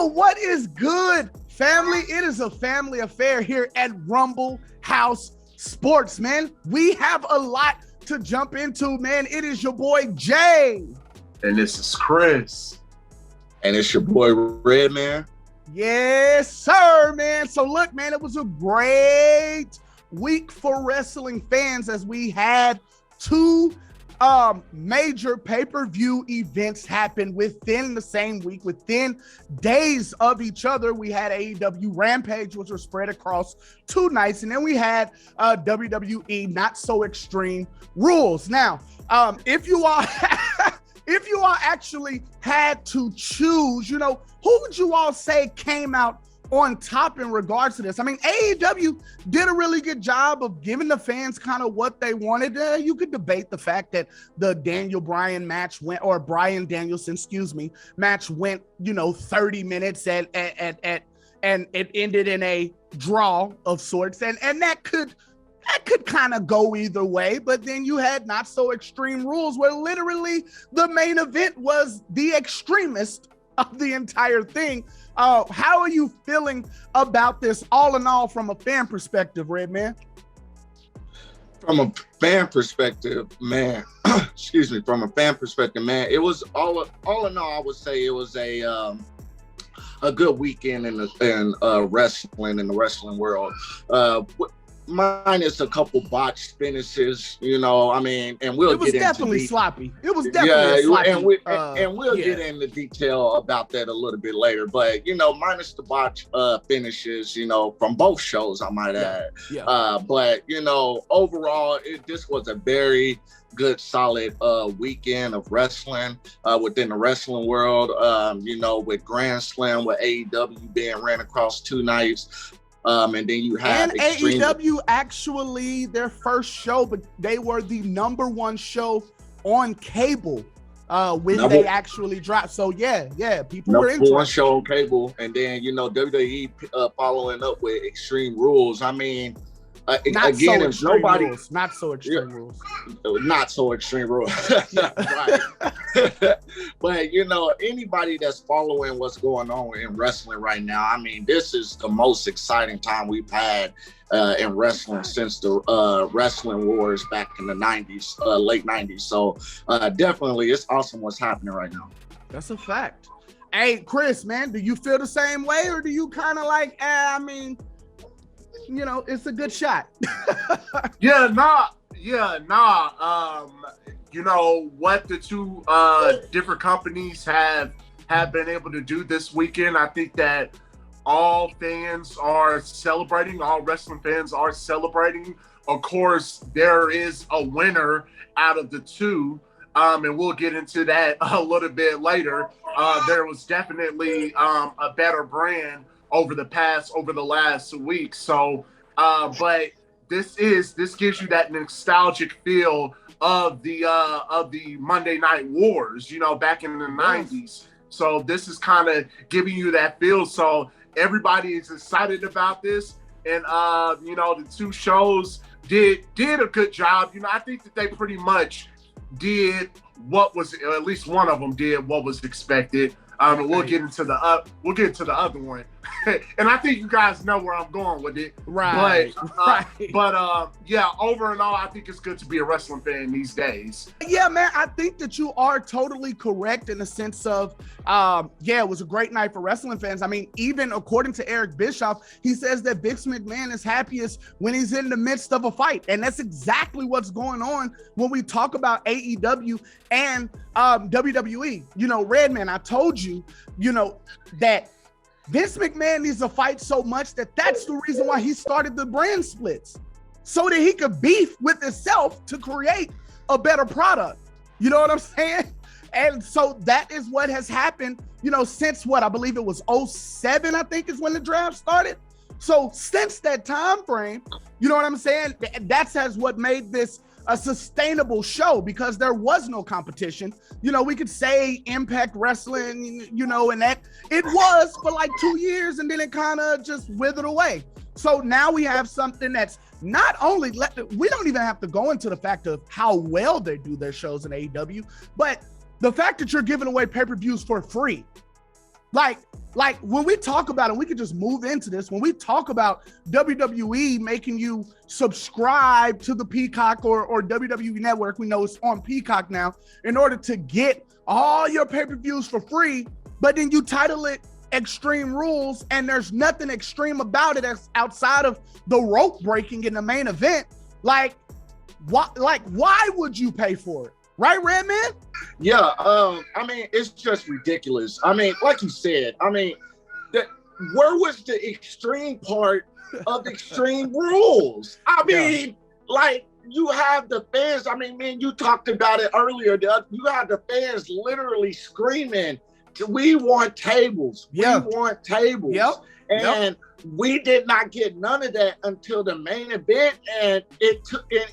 what is good, family? It is a family affair here at Rumble House Sports, man. We have a lot to jump into, man. It is your boy Jay. And this is Chris. And it's your boy Redman. Yes, sir, man. So look, man, it was a great week for wrestling fans as we had two major pay-per-view events happen within the same week, within days of each other. We had AEW Rampage, which was spread across 2 nights, and then we had WWE Not So Extreme Rules. Now, if you all if you all actually had to choose, you know, who would you all say came out on top in regards to this? I mean, AEW did a really good job of giving the fans kind of what they wanted. You could debate the fact that the Daniel Bryan match went, or Bryan Danielson, match went, 30 minutes and it ended in a draw of sorts. And that could kind of go either way. But then you had Not So Extreme Rules, where literally the main event was the extremist of the entire thing. How are you feeling about this, all in all, from a fan perspective, Redman? From a fan perspective, man, from a fan perspective, man, it was all in all, I would say it was a good weekend in wrestling, in the wrestling world. Minus a couple botched finishes, and we'll get into it was definitely sloppy. It was definitely sloppy. And we'll get into detail about that a little bit later. But minus the botched finishes, from both shows, I might add. Yeah. But overall, this was a very good, solid weekend of wrestling within the wrestling world. With Grand Slam, with AEW being ran across 2 nights. And then you have AEW actually their first show, but they were the #1 show on cable when they actually dropped. So yeah, people were interested. #1 show on cable, and then WWE following up with Extreme Rules. I mean, Not So Extreme Rules. Not So Extreme Rules. Right. But anybody that's following what's going on in wrestling right now, I mean, this is the most exciting time we've had in wrestling since the wrestling wars back in the 90s, late 90s. So definitely, it's awesome what's happening right now. That's a fact. Hey, Chris, man, do you feel the same way, or do you kind of like, it's a good shot? What the two different companies have been able to do this weekend, I think that all fans are celebrating, all wrestling fans are celebrating. Of course, there is a winner out of the two, and we'll get into that a little bit later. There was definitely a better brand over the last week. So, but this gives you that nostalgic feel of the Monday Night Wars, back in the 90s. So this is kind of giving you that feel. So everybody is excited about this, and the two shows did a good job. I think that they pretty much did what was, at least one of them did what was expected. And we'll get into the other one. And I think you guys know where I'm going with it. Right. But over and all, I think it's good to be a wrestling fan these days. Yeah, man, I think that you are totally correct in the sense of, it was a great night for wrestling fans. I mean, even according to Eric Bischoff, he says that Vince McMahon is happiest when he's in the midst of a fight. And that's exactly what's going on when we talk about AEW and WWE. Redman, I told you, that Vince McMahon needs to fight so much that's the reason why he started the brand splits, so that he could beef with himself to create a better product. You know what I'm saying? And so that is what has happened, since I believe it was 2007, I think is when the draft started. So since that time frame, you know what I'm saying? That's what made this a sustainable show, because there was no competition. We could say Impact Wrestling, and that it was for like 2 years, and then it kind of just withered away. So now we have something that's not only, we don't even have to go into the fact of how well they do their shows in AEW, but the fact that you're giving away pay-per-views for free. Like, like when we talk about it, we could just move into this. When we talk about WWE making you subscribe to the Peacock or WWE Network, we know it's on Peacock now, in order to get all your pay-per-views for free, but then you title it Extreme Rules, and there's nothing extreme about it as outside of the rope breaking in the main event. Like, why would you pay for it? Right, Redman? Yeah, I mean, it's just ridiculous. I mean, like you said, I mean, where was the extreme part of Extreme Rules? I mean, like, you have the fans, I mean, man, you talked about it earlier, you have the fans literally screaming, we want tables. Yeah. We want tables. Yep. And we did not get none of that until the main event. And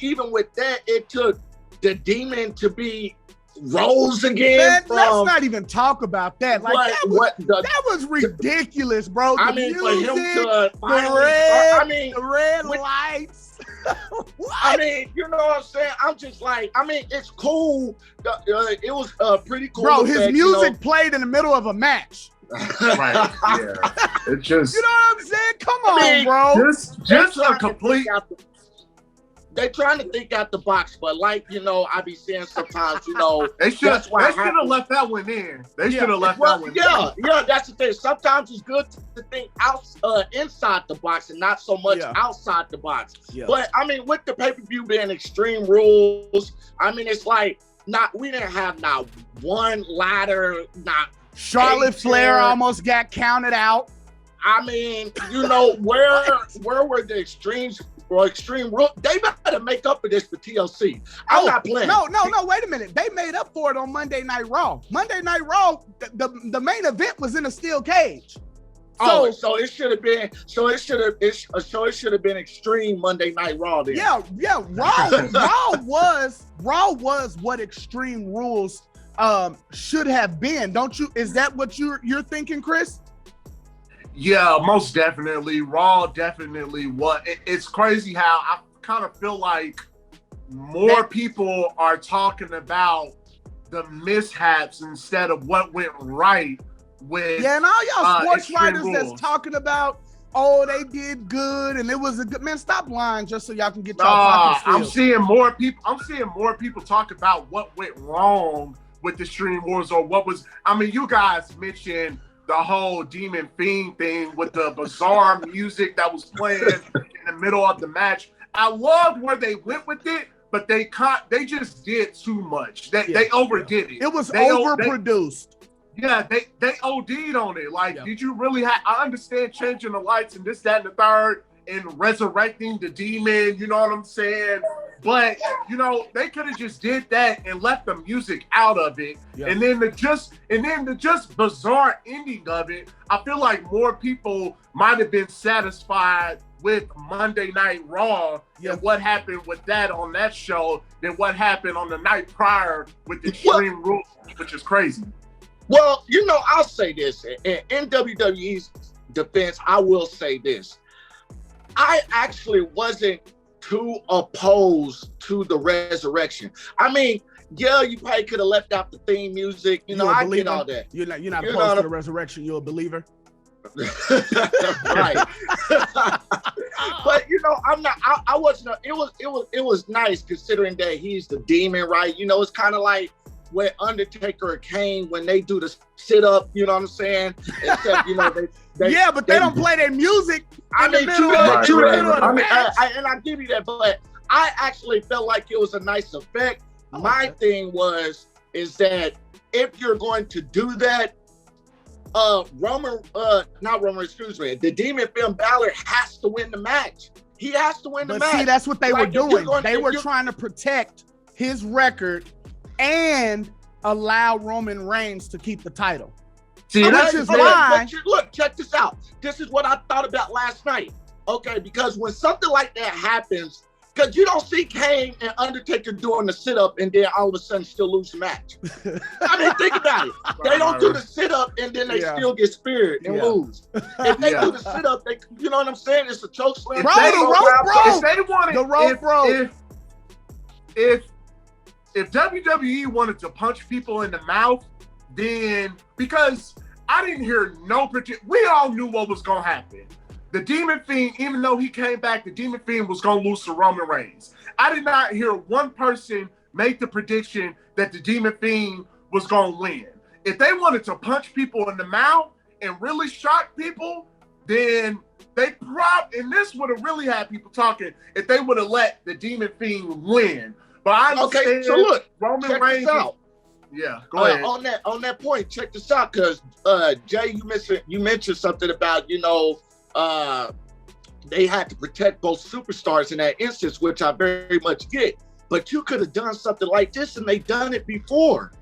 even with that, it took the Demon to be Rose again. Let's not even talk about that. Like that was ridiculous, bro. I mean, for him to finally the red lights. I mean, you know what I'm saying? I'm just like, I mean, it's cool. It was pretty cool. Bro, his music played in the middle of a match. Right. Yeah. It just. You know what I'm saying? Come on, bro. Just a complete. They're trying to think out the box, but like, you know, I be saying sometimes, you know, they should have left that one in. They should have left that one in. Yeah, that's the thing. Sometimes it's good to think inside the box and not so much outside the box. Yeah. But I mean, with the pay-per-view being Extreme Rules, I mean, it's like we didn't have not one ladder, not Charlotte Flair almost got counted out. I mean, you know, where were the extremes? Or Extreme Rules, they better make up for this for TLC. I'm not playing. No, wait a minute. They made up for it on Monday Night Raw. Monday Night Raw, the main event was in a steel cage. So it should have been. So it should have been Extreme Monday Night Raw. Then. Yeah. Raw was what Extreme Rules should have been. Don't you? Is that what you're thinking, Chris? Yeah, most definitely. Raw definitely what it's crazy how I kind of feel like more people are talking about the mishaps instead of what went right with and all y'all sports writers Rules. That's talking about, oh, they did good and it was a good man. Stop lying just so y'all can get y'all pockets filled. I'm seeing more people talk about what went wrong with the Extreme Rules or what was. I mean, you guys mentioned the whole Demon Fiend thing with the bizarre music that was playing in the middle of the match. I loved where they went with it, but they just did too much. They overdid it. It was overproduced. They OD'd on it. Like, did you really have? I understand changing the lights and this, that, and the third, and resurrecting the Demon. You know what I'm saying? But you know, they could have just did that and left the music out of it, and then the just bizarre ending of it. I feel like more people might have been satisfied with Monday Night Raw and what happened with that on that show than what happened on the night prior with the Extreme Rules, which is crazy. Well, you know, I'll say this in WWE's defense. I will say this: I actually wasn't too opposed to the resurrection. I mean, you probably could have left out the theme music. You know, I get all that. You're not opposed to the resurrection. You're a believer. Right. But you know, I'm not. I wasn't. It was nice considering that he's the Demon, right? You know, it's kind of like when Undertaker or Kane when they do the sit up. You know what I'm saying? Except you know they but they don't play their music. I mean, and I give you that, but I actually felt like it was a nice effect. My thing is that if you're going to do that, the Demon Finn Balor has to win the match. He has to win the match. See, that's what they were doing. They were trying to protect his record and allow Roman Reigns to keep the title. See, which is why. Look, check this out. This is what I thought about last night. Okay, because when something like that happens, because you don't see Kane and Undertaker doing the sit-up and then all of a sudden still lose the match. I mean, think about it. They don't do the sit-up and then they still get speared and lose. If they do the sit-up, you know what I'm saying? It's a choke slam. If WWE wanted to punch people in the mouth, then because I didn't hear no prediction. We all knew what was going to happen. The Demon Fiend, even though he came back, the Demon Fiend was going to lose to Roman Reigns. I did not hear one person make the prediction that the Demon Fiend was going to win. If they wanted to punch people in the mouth and really shock people, then they and this would have really had people talking if they would have let the Demon Fiend win. But I understand. Okay, so look, Roman Reigns. Yeah, go ahead. On that point, check this out, because Jay, you mentioned something about they had to protect both superstars in that instance, which I very much get. But you could have done something like this, and they done it before.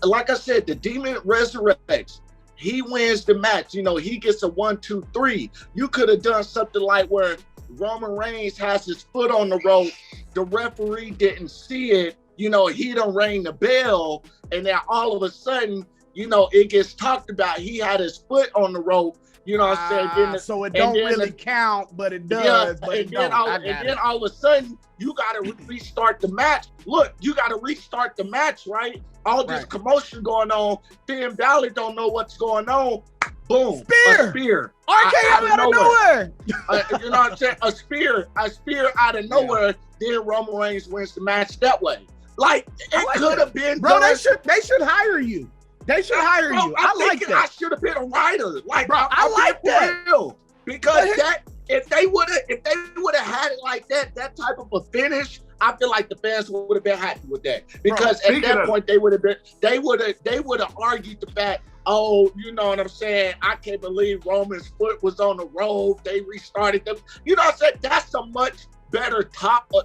Like I said, the Demon resurrects. He wins the match. He gets a 1, 2, 3. You could have done something like where Roman Reigns has his foot on the rope. The referee didn't see it. He done rang the bell, and then all of a sudden, it gets talked about. He had his foot on the rope. You know what I'm saying? So it don't really count, but it does. Yeah, and then all of a sudden, you got to restart the match. Look, you got to restart the match, right? All this commotion going on. Finn Balor don't know what's going on. Boom. A spear. RKO out of nowhere. You know what I'm saying? A spear out of nowhere. Then Roman Reigns wins the match that way. Like, it could have been. Bro, they should hire you. They should hire you. I like that. I should have been a writer. Like, bro, I like that. Real. Because if they would have had it like that type of a finish, I feel like the fans would have been happy with that. Because at that point they would have argued the fact, oh, you know what I'm saying? I can't believe Roman's foot was on the rope. They restarted them. You know what I'm saying? That's a much better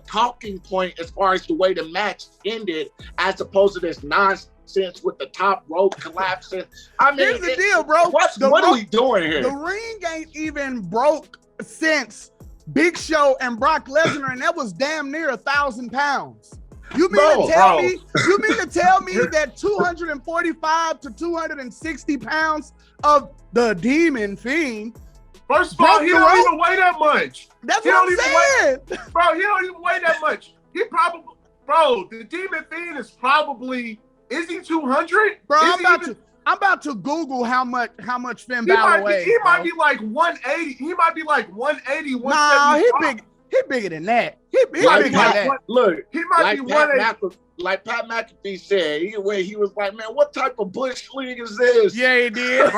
talking point as far as the way the match ended, as opposed to this nonsense with the top rope collapsing. I mean, here's the deal, bro. What are we doing here? The ring ain't even broke since Big Show and Brock Lesnar, and that was damn near 1,000 pounds. You mean to tell me that 245 to 260 pounds of the Demon Fiend? First of all, he don't even weigh that much. That's what I'm saying. Bro, he don't even weigh that much. The Demon Fiend is probably. Is he 200? Bro, I'm about to Google how much Finn Balor weighs. He might be like 180. He might be like 180, 175. Nah, he bigger than that. He bigger than that. Look, he might be 180. Like Pat McAfee said, he was like, man, what type of bush league is this? Yeah, he did.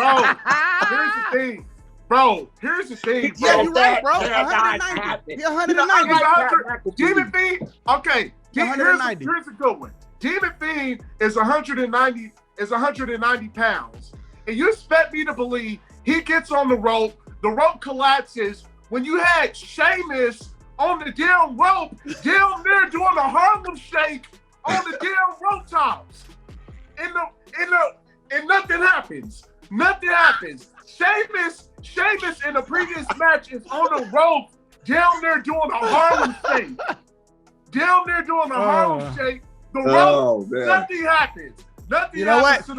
Bro, here's the thing. Yeah, you're right, bro. 190. He's 190. Demon Fiend, okay. Here's a good one. Demon Fiend is 190 pounds. And you expect me to believe he gets on the rope collapses. When you had Sheamus on the damn rope, down there doing a Harlem Shake on the damn rope tops. And nothing happens. Nothing happens. Sheamus in the previous match is on the rope, down there doing a Harlem Shake. The rope, nothing happens. You know what? I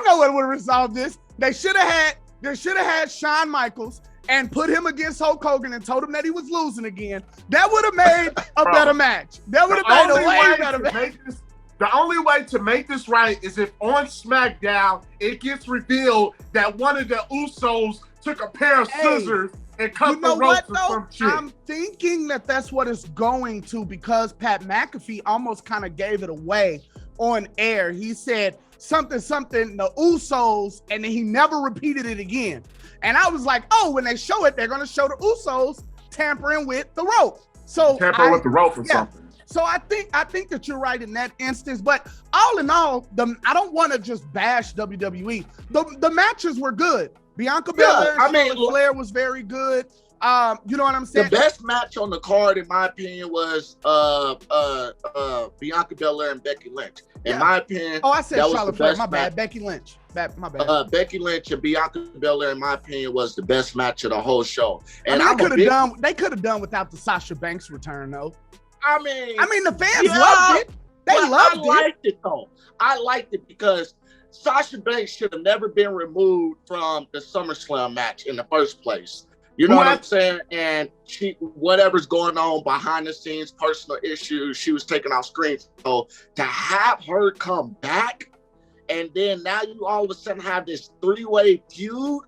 know what would have resolved this. They should have had Shawn Michaels and put him against Hulk Hogan and told him that he was losing again. That would have made a better match. That would have made a way better match. The only way to make this right is if on SmackDown it gets revealed that one of the Usos took a pair of scissors and cut the ropes or some shit. I'm thinking that that's what it's going to, because Pat McAfee almost kind of gave it away on air. He said something, the Usos, and then he never repeated it again. And I was like, oh, when they show it, they're going to show the Usos tampering with the rope. Tampering with the rope or something. So I think that you're right in that instance. But all in all, I don't want to just bash WWE. The matches were good. Bianca Belair and Charlotte Flair was very good. You know what I'm saying? The best match on the card, in my opinion, was Bianca Belair and Becky Lynch. In my opinion, I said Charlotte Flair. My bad. Becky Lynch. My bad. Becky Lynch and Bianca Belair, in my opinion, was the best match of the whole show. And they could have done without the Sasha Banks return, though. I mean, the fans loved it. I liked it though. I liked it because Sasha Banks should have never been removed from the SummerSlam match in the first place. You know what I'm saying? And whatever's going on behind the scenes, personal issues, she was taken off screen. So to have her come back And then now you all of a sudden have this three-way feud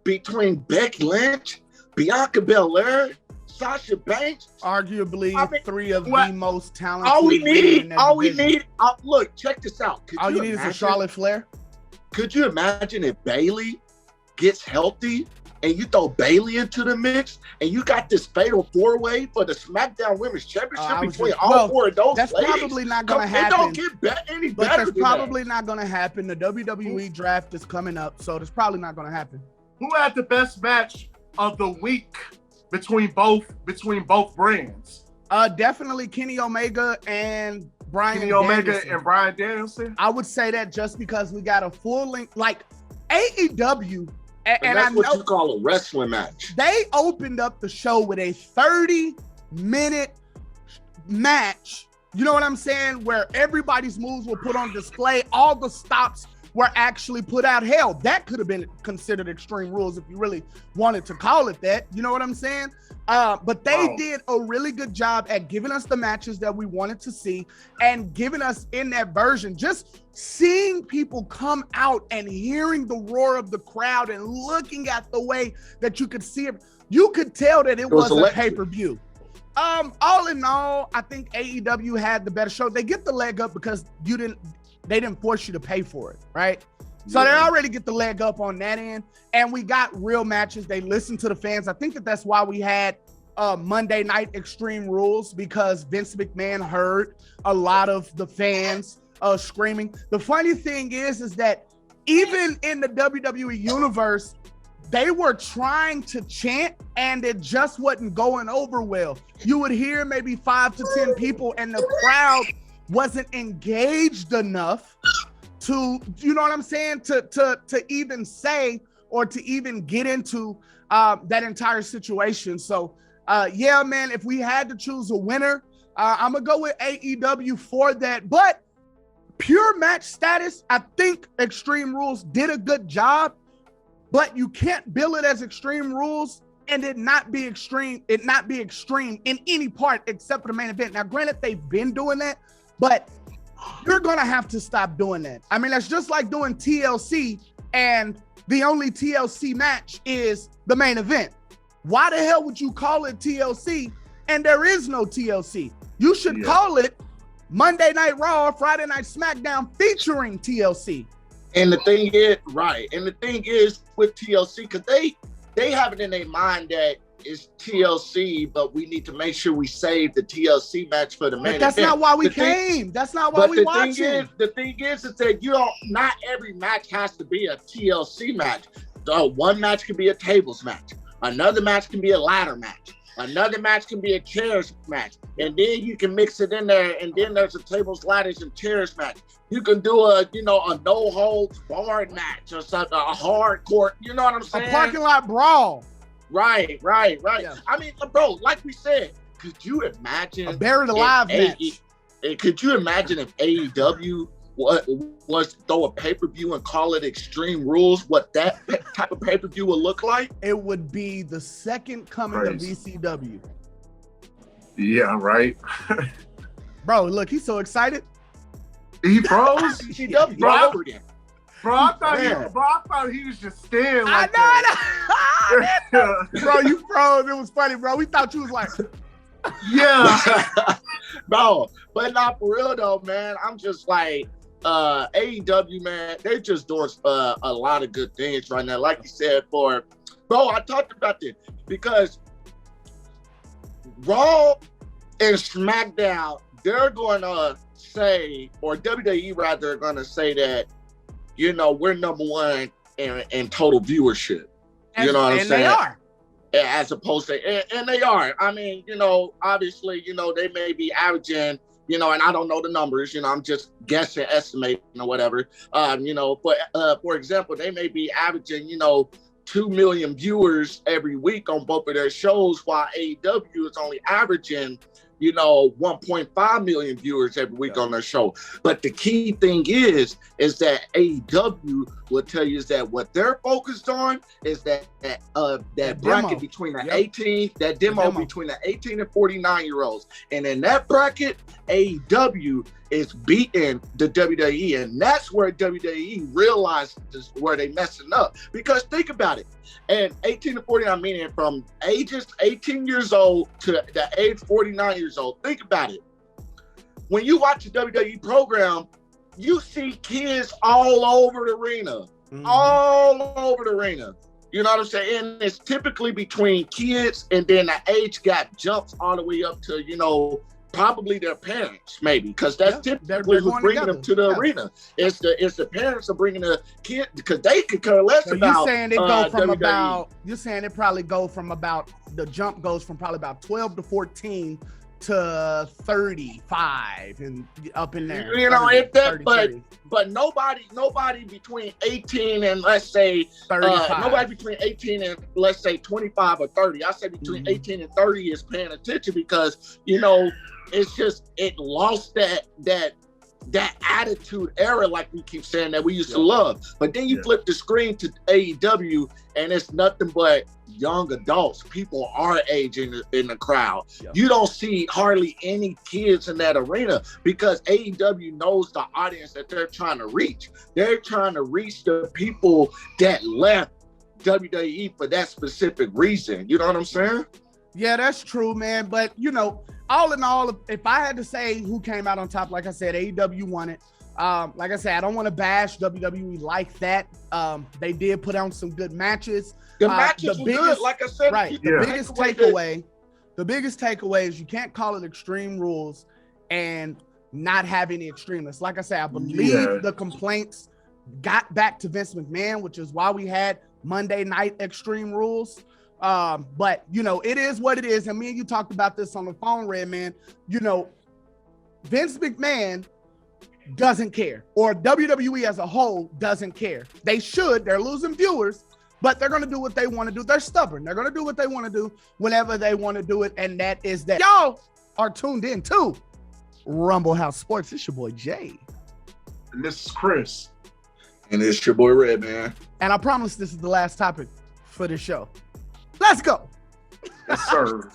between Becky Lynch, Bianca Belair, Sasha Banks. Arguably three of the most talented. All we need, look, check this out. All you need is a Charlotte Flair. Could you imagine if Bayley gets healthy and you throw Bayley into the mix and you got this fatal four-way for the SmackDown Women's Championship between all four of those That's ladies? Probably not going to happen. It don't get any better. But that's probably not going to happen. The WWE draft is coming up, so it's probably not going to happen. Who had the best match of the week between both brands? Definitely Kenny Omega and Bryan Danielson. I would say that just because we got a full length, like AEW, and that's what you call a wrestling match. They opened up the show with a 30-minute match. You know what I'm saying? Where everybody's moves were put on display. All the stops were actually put out. Hell, that could have been considered Extreme Rules if you really wanted to call it that. You know what I'm saying? But they did a really good job at giving us the matches that we wanted to see and giving us in that version. Just seeing people come out and hearing the roar of the crowd and looking at the way that you could see it, you could tell that it was a pay-per-view. All in all, I think AEW had the better show. They get the leg up because they didn't force you to pay for it, right? So they already get the leg up on that end, and we got real matches. They listened to the fans. I think that's why we had Monday Night Extreme Rules, because Vince McMahon heard a lot of the fans screaming. The funny thing is that even in the WWE universe, they were trying to chant, and it just wasn't going over well. You would hear maybe 5 to 10 people, and the crowd wasn't engaged enough to, you know what I'm saying, to even say or to even get into that entire situation. So yeah, man, if we had to choose a winner, I'm gonna go with AEW for that. But pure match status, I think Extreme Rules did a good job, but you can't bill it as Extreme Rules and it not be extreme in any part except for the main event. Now, granted, they've been doing that, but you're gonna have to stop doing that. I mean, that's just like doing TLC and the only TLC match is the main event. Why the hell would you call it TLC and there is no TLC? You should call it Monday Night Raw, Friday Night SmackDown featuring TLC. And the thing is with TLC, because they have it in their mind that it's TLC, but we need to make sure we save the TLC match for the main event. That's not why we came. That's not why we watching. The thing is that not every match has to be a TLC match. One match can be a tables match. Another match can be a ladder match. Another match can be a chairs match. And then you can mix it in there, and then there's a tables, ladders, and chairs match. You can do a no holds barred match or something, a hardcore, you know what I'm saying? A parking lot brawl. Right. Yeah. I mean, bro, like we said, could you imagine a buried alive match? Could you imagine if AEW was to throw a pay-per-view and call it Extreme Rules, what that type of pay-per-view would look like? It would be the second coming of VCW. Yeah, right. Bro, look, he's so excited. He froze. VCW, Bro, I thought he was just staring like that. Bro, you froze. It was funny, bro. We thought you was like, yeah. Bro, but not for real though, man. I'm just like, AEW, man, they're just doing a lot of good things right now. Like you said, bro, I talked about this because Raw and SmackDown, they're going to say, or WWE rather, are going to say that, we're number one in total viewership. You know what I'm saying? And they are. As opposed to, and they are. I mean, obviously, they may be averaging, and I don't know the numbers, I'm just guessing, estimating or whatever. But for example, they may be averaging, 2 million viewers every week on both of their shows, while AEW is only averaging, 1.5 million viewers every week on their show. But the key thing is that AEW will tell you is that what they're focused on is that bracket between the 18, that demo between the 18 and 49-year-olds. And in that bracket, AEW is beating the WWE, and that's where WWE realizes where they messing up. Because think about it, and 18 to 49, meaning from ages 18 years old to the age 49 years old. Think about it. When you watch a WWE program, you see kids all over the arena, all over the arena. You know what I'm saying? And it's typically between kids, and then the age gap jumps all the way up to, you know, probably their parents, maybe, because that's typically who's bringing them to the arena. It's the parents are bringing the kid, because they could care less about. You're saying it go from about. You're saying it probably go from about, the jump goes from probably about 12 to 14 to 35 and up in there. You know, if that, but nobody between 18 and let's say 35. Nobody between 18 and let's say 25 or 30. I say between 18 and 30 is paying attention, because, you know, it's just, it lost that attitude era, like we keep saying, that we used to love. But then you flip the screen to AEW, and it's nothing but young adults, people our age in the crowd. You don't see hardly any kids in that arena, because AEW knows the audience that they're trying to reach. They're trying to reach the people that left WWE for that specific reason. You know what I'm saying? Yeah, that's true, man. But, you know, all in all, if I had to say who came out on top, like I said, AEW won it. Like I said, I don't want to bash WWE like that. They did put on some good matches. The matches were good, like I said. Right. The biggest takeaway is you can't call it Extreme Rules and not have any extremists. Like I said, I believe the complaints got back to Vince McMahon, which is why we had Monday Night Extreme Rules. But, you know, it is what it is. And me and you talked about this on the phone, Red Man. You know, Vince McMahon doesn't care, or WWE as a whole doesn't care. They should. They're losing viewers, but they're going to do what they want to do. They're stubborn. They're going to do what they want to do whenever they want to do it. And that is that. Y'all are tuned in to Rumble House Sports. It's your boy Jay. And this is Chris. And it's your boy Red Man. And I promise this is the last topic for the show. Let's go. Yes, sir.